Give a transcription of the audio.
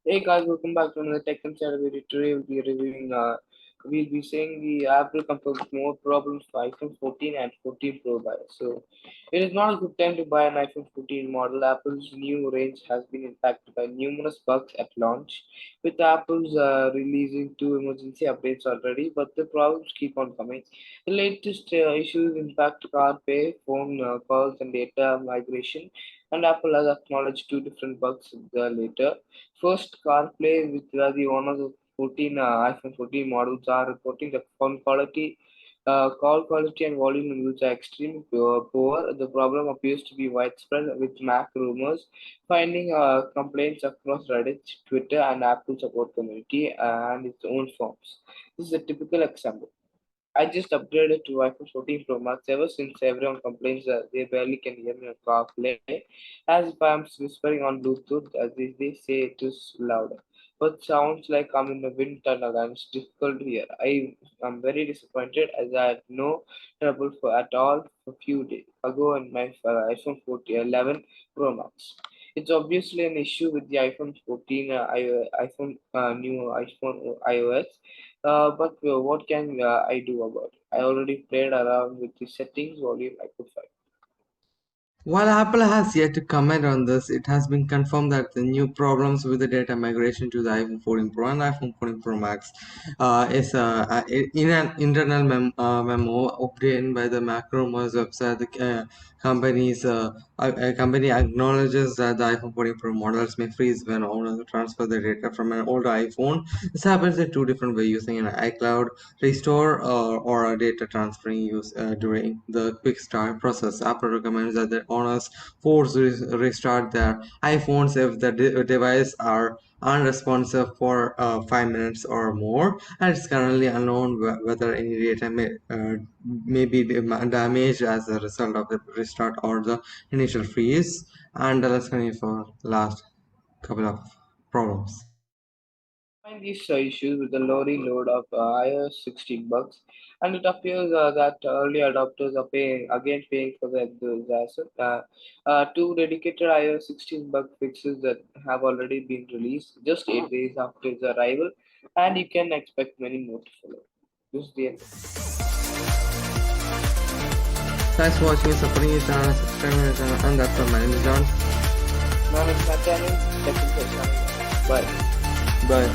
Hey guys, welcome back to another Tech Insider video. Today we'll be saying the Apple confirms more problems for iPhone 14 and 14 Pro buyers. So, it is not a good time to buy an iPhone 14 model. Apple's new range has been impacted by numerous bugs at launch, with Apple's releasing two emergency updates already, but the problems keep on coming. The latest issues impact CarPlay, phone calls, and data migration, and Apple has acknowledged two different bugs later. First, CarPlay, which are the owners of 14 iPhone 14 models, are reporting that call quality and volume in use are extremely poor. The problem appears to be widespread, with Mac rumors finding complaints across Reddit, Twitter, and Apple support community and its own forums. This is a typical example. I just upgraded to iPhone 14 Pro Max ever since everyone complains that they barely can hear me on CarPlay, as if I'm whispering on Bluetooth, as they say it is louder. But sounds like I'm in a wind tunnel and it's difficult to hear. I am very disappointed as I had no trouble at all a few days ago on my iPhone 14, 11 Pro Max. It's obviously an issue with the iPhone 14, new iPhone iOS, but what can I do about it? I already played around with the settings volume I could find. While Apple has yet to comment on this, it has been confirmed that the new problems with the data migration to the iPhone 14 Pro and iPhone 14 Pro Max is in an internal memo obtained by the Macromos website. The company acknowledges that the iPhone 14 Pro models may freeze when owners transfer the data from an older iPhone. This happens in two different ways: using an iCloud restore or a data transferring use during the quick start process. Apple recommends that the owners restart their iPhones if the device are unresponsive for 5 minutes or more, and it's currently unknown whether any data may be damaged as a result of the restart or the initial freeze. And let's continue for last couple of problems. Find these issues with the loading load of iOS 16 bugs, and it appears that early adopters are paying for the enthusiasm. Two dedicated iOS 16 bug fixes that have already been released just 8 days after its arrival, and you can expect many more to follow. This is the end. Thanks for watching, supporting your channel, subscribing to the channel, and that's all. My name is John. Now, it's my channel. Bye. Bye.